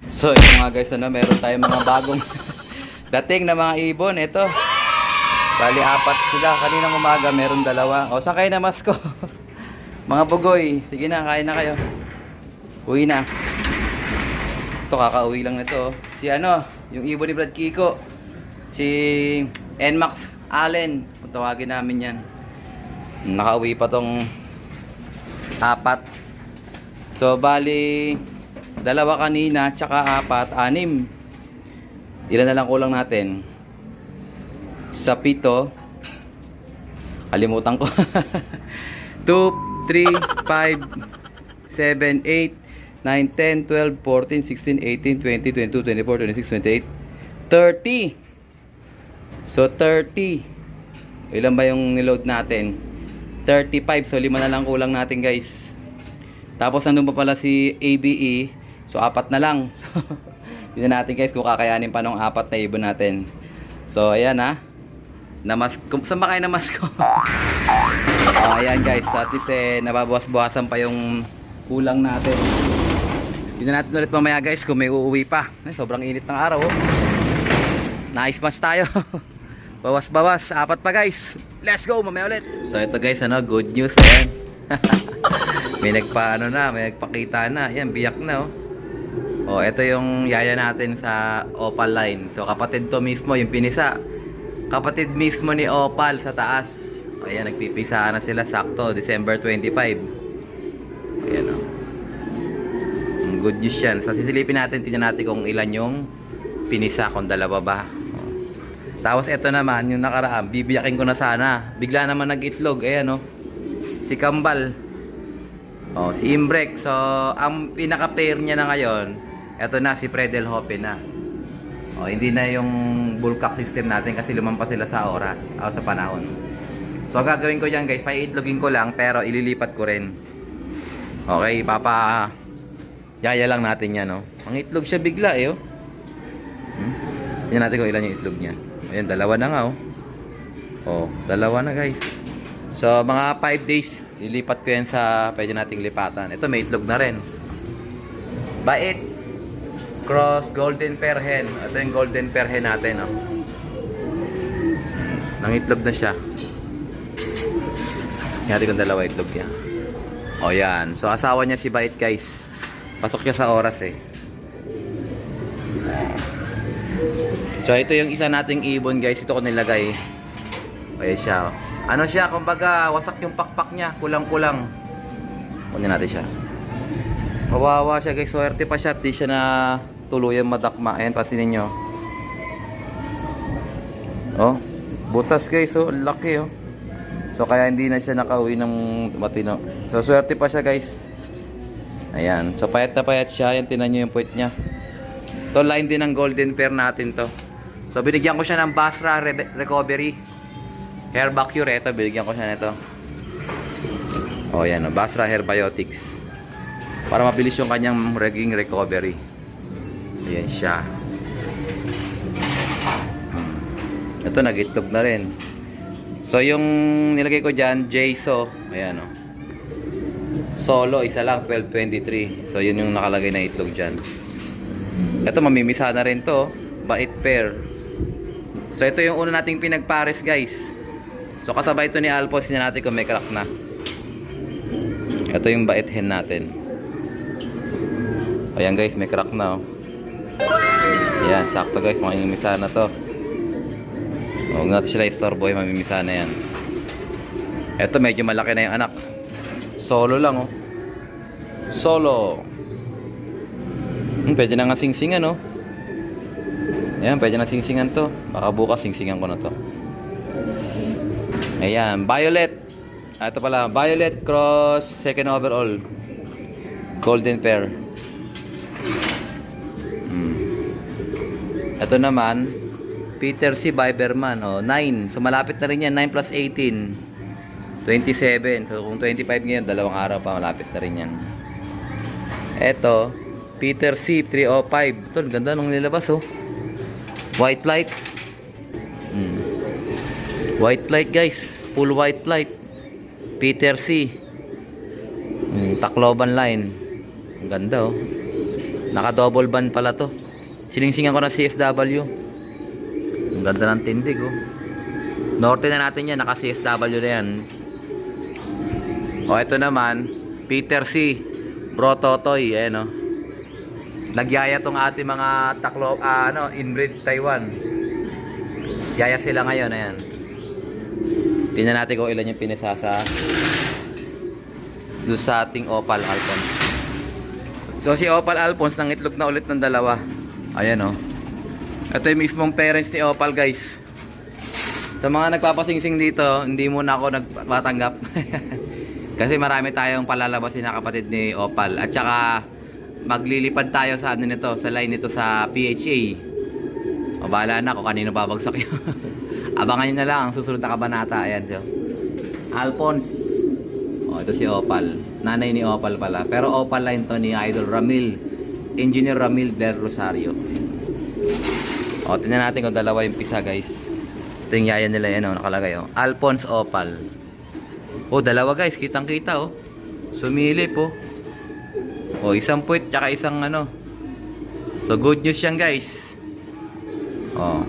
So ito mga guys, meron tayong mga bagong dating na mga ibon. Ito, bali apat sila. Kaninang umaga meron dalawa. O, saan kayo na masko? Mga bugoy, sige na, kain na kayo. Uwi na. Ito, kakauwi lang nito. Si yung ibon ni Brad Kiko, si Nmax Allen, kung tawagin namin yan. Nakauwi pa tong apat. So bali dalawa kanina, tsaka apat, anim. Ilan na lang kulang natin? Sa pito, kalimutan ko. 2, 3, 5, 7, 8, 9, 10, 12, 14, 16, 18, 20, 22, 24, 26, 28, 30. So 30. Ilan ba yung niload natin? 35. So 5 na lang kulang natin guys. Tapos nandun pa pala si ABE. So 4 na lang. So tingnan natin guys kung kakayanin pa nung 4 na ibon natin. So ayan ha. Saan ba kayo namasko? Ayan guys, at least nababawas-bawasan pa yung kulang natin. Tingnan natin ulit mamaya guys kung may uuwi pa. Sobrang init ng araw. Nice match tayo. Bawas-bawas, 4 pa guys. Let's go, mamaya ulit. So ito guys, good news ayan. May nagpakita na. Ayan, biyak na oh. Oh, ito yung yaya natin sa Opal line. So kapatid to mismo yung pinisa. Kapatid mismo ni Opal sa taas. Ayan, nagpipisaan na sila sakto December 25. Ayan oh. Good news yan. So sisilipin natin, tingnan natin kung ilan yung pinisa, kung dalawa ba. Oh. Tapos ito naman yung nakaraan, bibiyakin ko na sana. Bigla naman nag-itlog. Ayan oh. Si Kambal. Oh, si Imbrek. So ang pinaka-pair niya na ngayon, eto na si Fredel Hoppe na. Oh, hindi na yung bulkak system natin kasi lumampas sila sa oras o sa panahon. So gagawin ko diyan guys, paiitlogin ko lang pero ililipat ko rin. Okay, yaya lang natin 'yan, no. Ang itlog siya bigla oh. Tingnan natin kung ilan yung itlog niya. Ayun, dalawa na nga oh. Oh, dalawa na guys. So mga 5 days lilipat ko yan sa pwede nating lipatan. Ito may itlog na rin. Bait cross golden pair hen. Ito yung golden pair hen natin oh. Nangitlog na siya. Tingnan kung dalawa itlog niya. O yan. So asawa niya si Bait guys. Pasok siya sa oras eh. So ito yung isa nating ibon guys. Ito ko nilagay. Ayan siya oh. Ano siya, kumbaga wasak yung pakpak niya. Kulang-kulang. Kunin natin siya. Kawawa siya guys. Swerte pa siya. Di siya na tuluyan madakma. Ayan, pansinin nyo. Oh, butas guys. Oh, laki oh. So kaya hindi na siya nakauwi ng matino. So swerte pa siya guys. Ayan. So payat na payat siya. Ayan, tinan nyo yung puwet niya. To line din ng golden pair natin to. So binigyan ko siya ng Basra recovery. Hair Bacure. Ito, binigyan ko siya nito. Oh, yan. Basra Herbiotics. Para mabilis yung kanyang reging recovery. Ayan siya. Ito, nag-itlog na rin. So, yung nilagay ko dyan, Jayso. Ayan, oh. Solo, isa lang, 1223. So, yun yung nakalagay na itlog dyan. Ito, mamimisa na rin to. Bait pair. So, ito yung una nating pinagpares, guys. So kasabay ito ni Alpos, niya natin kung may crack na. Ito yung bait hen natin. Ayan guys, may crack na oh. Ayan, sakto guys, mamimisa na to. Huwag natin sila istorbo, mamimisa na yan. Ito medyo malaki na yung anak. Solo lang oh. Solo. Pwede na nga singsingan oh. Ayan, pwede na singsingan to. Baka bukas singsingan ko na to. Ayan, violet. Ito pala, violet cross second overall. Golden pair. Ito naman, Peter C. Biberman. Oh, 9. So malapit na rin yan. 9 plus 18. 27. So kung 25 ngayon, dalawang araw pa malapit na rin yan. Ito, Peter C. 305. Ito, ganda nung nilabas oh. White light. White light guys, full white light. Peter C. Tacloban line. Ang ganda oh. Naka double band pala to. Siningsingan ko ng CSW. Ang ganda ng tindig oh. Norte na natin yan, naka CSW na yan. O ito naman, Peter C. Bro Totoy, ayan oh. Nagyaya tong ating mga taklo, inbreed Taiwan. Yaya sila ngayon, ayan. Tingnan natin kung ilan yung pinisasa doon sa ating Opal Alphonse. So si Opal Alphonse nangitlog na ulit ng dalawa. Ayan oh. Ito yung mismong parents ni Opal guys. Sa mga nagpapasingsing dito, hindi muna ako nagpatanggap. Kasi marami tayong palalabasin na kapatid ni Opal. At saka maglilipad tayo sa ano nito, sa line nito sa PHA. O bahala na kung kanino babagsak yun. Abangan nyo na lang ang susunod na kabanata. Ayan siya. Alphonse. O ito si Opal. Nanay ni Opal pala. Pero Opal line to ni Idol Ramil. Engineer Ramil del Rosario. O tingnan natin kung dalawa yung pisa guys. Ito yung yaya nila yan o, nakalagay o. Alphonse Opal. O dalawa guys, kitang kita o. Sumilip o. O isang puwit tsaka isang ano. So good news yan guys. O.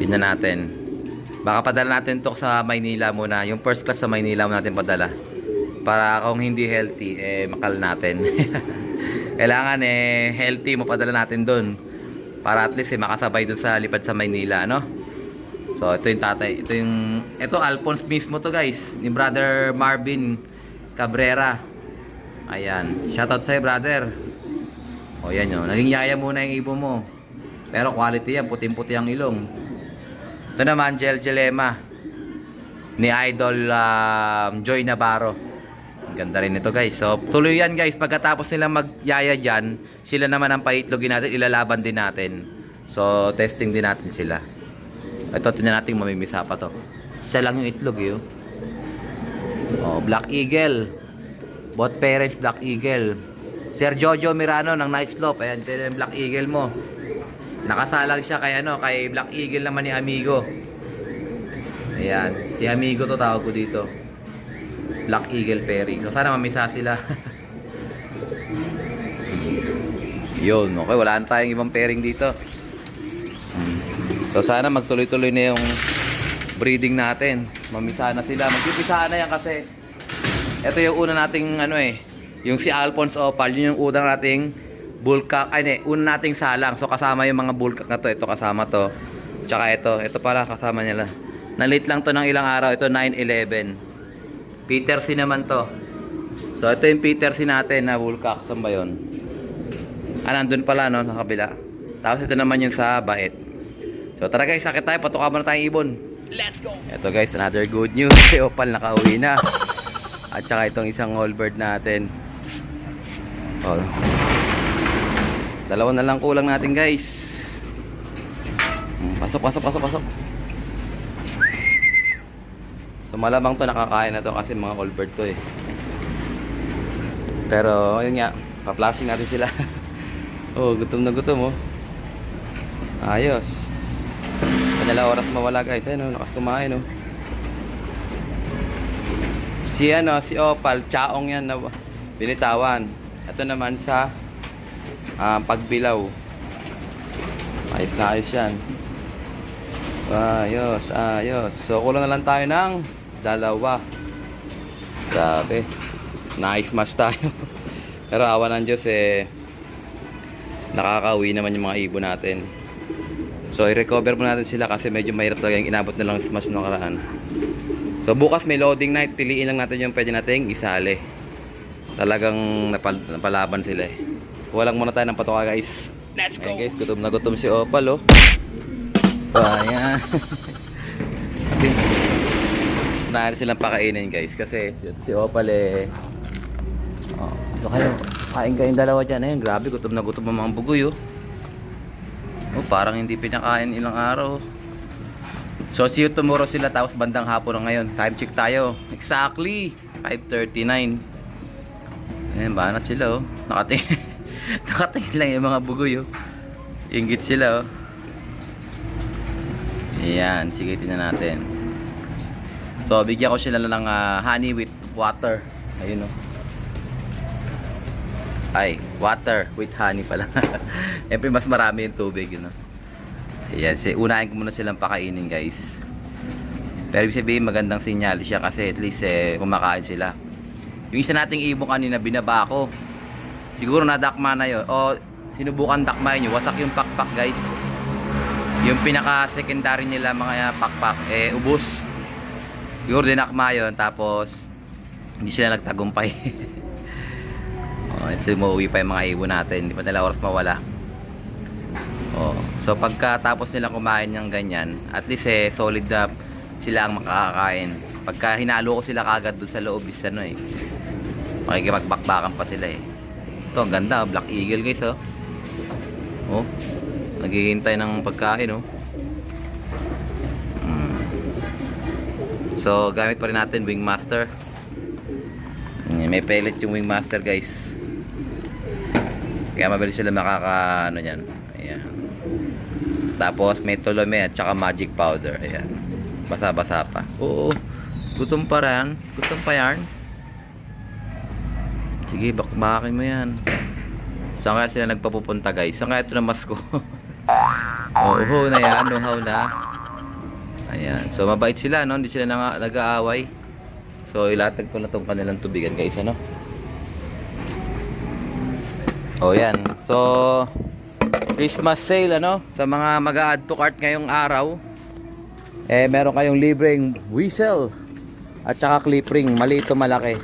Tingnan natin. Baka padala natin to sa Maynila muna. Yung first class sa Maynila muna natin padala. Para kung hindi healthy, makal natin. Kailangan healthy mo padala natin dun. Para at least makasabay dun sa lipad sa Maynila, no? So ito yung tatay. Ito Alphonse mismo to guys. Ni Brother Marvin Cabrera. Ayan. Shoutout sa'yo brother. O yan yun. Naging yaya muna yung ibo mo. Pero quality yan. Puting-puti ang ilong. Ito naman Gelema. Ni Idol Joy Navarro. Ganda rin ito guys. So tuloy yan guys. Pagkatapos nilang magyaya dyan, sila naman ang paitlogin natin. Ilalaban din natin. So testing din natin sila. Ito tingnan natin mamimisa pa to. Isa lang yung itlog yun. Oh, Black Eagle. Both parents Black Eagle. Sir Jojo Mirano ng Nice Slope. Ayan, ito yung Black Eagle mo. Nakasalang siya kay kay Black Eagle naman ni Amigo. Ayan, si Amigo to tawag ko dito. Black Eagle pairing. So sana mamisa sila. Yun, okay, wala na tayong ibang pairing dito. So sana magtuloy-tuloy na yung breeding natin. Mamisa na sila. Magpipisaan na yan kasi ito yung una nating yung si Alphonse Opal, yun yung unang nating bulkak, una nating salang. So kasama yung mga bulkak na to. Ito kasama to. Tsaka ito pala kasama nila. Nalit lang to ng ilang araw. Ito 9-11. Peter C naman to. So ito yung Peter C natin na bulkak. Saan ba yun? Nandun pala no, sa kabila. Tapos ito naman yung sa bait. So tara guys, sakit tayo. Patuka mo na tayong ibon. Let's go! Ito guys, another good news. Si Opal nakauwi na. At saka itong isang allbird natin. Oh. Dalawa na lang kulang natin guys. Pasok. So malamang to nakakain na to kasi mga allbird to eh. Pero yun nga, pa-flashing natin sila. Oh, gutom na gutom oh. Ayos. Kanila oras mawala guys. Ayun oh, lakas kumain oh. Si Opal, chaong yan na binitawan. Ito naman sa pagbilaw. Ayos na ayos yan. Ayos. So kulang na lang tayo ng dalawa. Grabe. Nice match tayo. Pero awa ng Diyos nakakauwi naman yung mga ibon natin. So i-recover mo natin sila kasi medyo mahirap talaga yung inabot na lang smash ng karaan. So bukas may loading night, piliin lang natin yung pwede nating isali. Talagang napalaban sila eh. Walang muna tayo ng patoka guys. Let's go! Ayan guys, gutom na gutom si Opal oh. Ayan. Nari silang pakainin guys kasi si Opal oh. So kayo, kain kayong dalawa dyan. Ayan, grabe, gutom na gutom ang mga bugoy oh. Oh, parang hindi pinakain ilang araw. So see you tomorrow sila, tapos bandang hapon na ngayon. Time check tayo. Exactly 5:39. Ayan, banat sila oh. Nakatingin lang yung mga bugoy oh. Inggit sila oh. Ayan, sige tingnan natin. So bigyan ko sila ng honey with water. Ayun oh. Ay, water with honey pala. Siyempre mas marami yung tubig, you know. Ayan, unahin ko muna silang pakainin, guys. Pero ibig sabihin magandang sinyal siya kasi at least kumakain sila. Yung isa nating ibon kanina binaba ko. Siguro nadakma na yun. O sinubukan dakmahin nyo, wasak yung pakpak, guys. Yung pinaka secondary nila mga pakpak ubos. Siguro dinakma yun, tapos hindi sila nagtagumpay. Ito umuwi pa yung mga ibon natin, hindi pa nila oras mawala. So pagka tapos nilang kumain ng ganyan, at least solid na sila ang makakakain. Pagka hinalo ko sila kagad doon sa loob is makikipagbakbakan pa sila Ito ang ganda, Black Eagle, guys. Naghihintay ng pagkain. So gamit pa rin natin Wingmaster. May pellet yung Wingmaster, guys. Kaya mabilis sila makakaano niyan. Ayan. Tapos may Tolome at saka magic powder. Ayan. Basa-basa pa. Oo. Gutom pa rin. Gutom pa yan. Sige, bakbakin mo yan. Saan kaya sila nagpapupunta, guys? Saan kaya ito na masko? Oo, na yan. Nuhaw na. Ayan. So mabait sila, no? Hindi sila nag-aaway. So ilatag ko na itong kanilang tubigan, guys. Ano? Yan. So Christmas sale, ano, sa mga mag-a-add to cart ngayong araw, meron kayong libreng whistle at saka clip ring, maliit o malaki.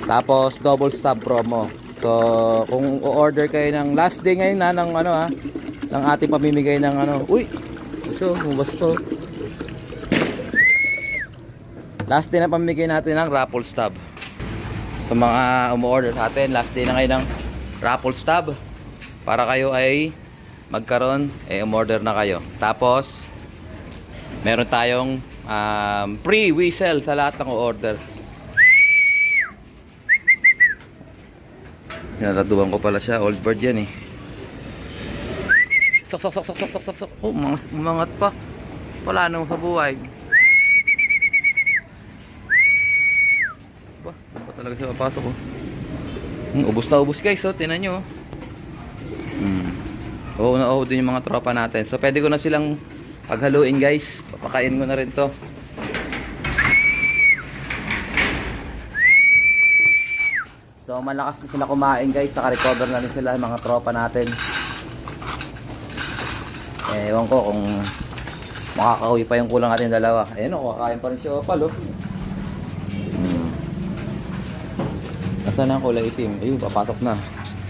Tapos double stub promo. So kung o-order kayo ng last day ngayon na ng ng ating pamimigay ng so bumabas to. Last day na pamimigay natin ng raffle stub. Sa mga umu-order sa atin, last day na ngayon ng raffle stub para kayo ay magkaroon, umorder na kayo. Tapos meron tayong free whistle sa lahat ng order. Naraduan ko pala siya, old bird yan sok. Umangat pa. Wala nang sa buhay. Ba talaga siya papasok ubos na ubos, guys. Tingnan nyo. Na din yung mga tropa natin. So pwede ko na silang paghaluin, guys. Papakain ko na rin to. So malakas na sila kumain, guys. Naka-recover na rin sila mga tropa natin. Ewan ko kung makakauwi pa yung kulang natin dalawa. Ayun, kakain pa rin si Opal. Saan ang kulay itim? Ayun, papasok na.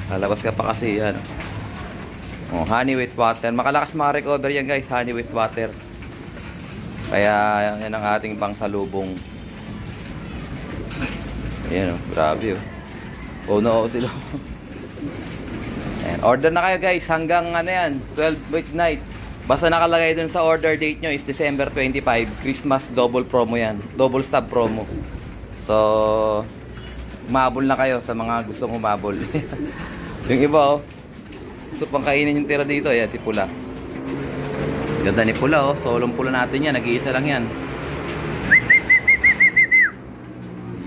Lalabas ka pa kasi yan. Honey with water. Makalakas makarecover yan, guys. Honey with water. Kaya yan ang ating pangsalubong. Ayan, grabe. No sila. Ayan, order na kayo, guys. Hanggang 12 midnight. Basta nakalagay dun sa order date nyo is December 25. Christmas double promo yan. Double stub promo. So umabol na kayo sa mga gustong umabol. Yung iba gusto pang kainin yung tira dito. Ayan, si Pula. Ganda ni Pula solong pula natin yan. Nag-iisa lang yan.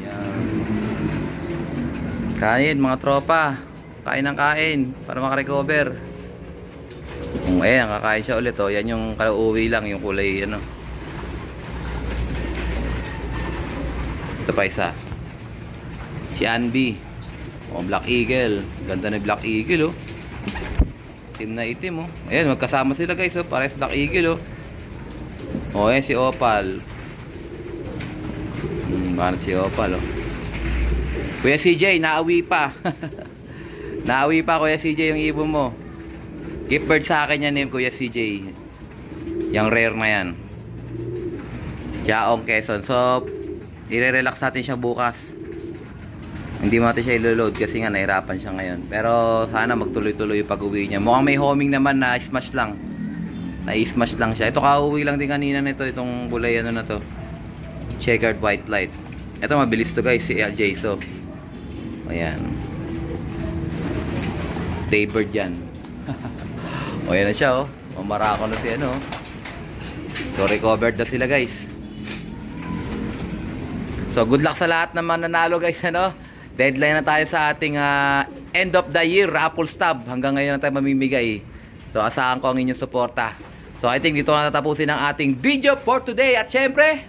Ayan. Kain mga tropa. Kain ng kain para makarecover. Ayan, kakain siya ulit. Yan yung kalauwi lang. Yung kulay Ito pa isa. Si Anby. Black Eagle. Ganda na Black Eagle. Itim na itim. Ayan, magkasama sila, guys. Parehas Black Eagle. Ayan si Opal. Parang si Opal. Kuya CJ, naawi pa. Naawi pa, Kuya CJ, yung ibon mo. Gift bird sa akin yan, Kuya CJ. Yung rare na yan. Jaong Quezon. So i-relax natin siya bukas. Hindi mo natin siya ilo-load kasi nga nahirapan siya ngayon. Pero sana magtuloy-tuloy yung pag-uwi niya. Mukhang may homing naman na smash lang. Na-smash lang siya. Ito kauwi lang din kanina nito. Itong kulay na to. Checkered white light. Ito mabilis to, guys. Si Jayso. Ayan. Daybird yan. Ayan na siya. Marako na si So recovered na sila, guys. So good luck sa lahat ng mananalo, guys. Deadline na tayo sa ating end of the year raffle stub. Hanggang ngayon na tayo mamimigay. So asahan ko ang inyong suporta. So I think dito na tatapusin ang ating video for today. At syempre,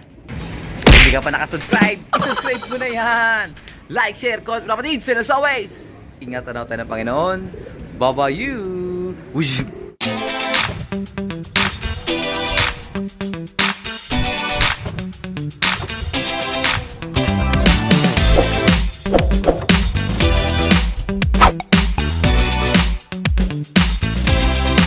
kung hindi ka pa nakasubscribe, subscribe mo na yan. Like, share, comment, kapatid. And as always, ingatan na tayo ng Panginoon. Bye-bye you. Whoosh.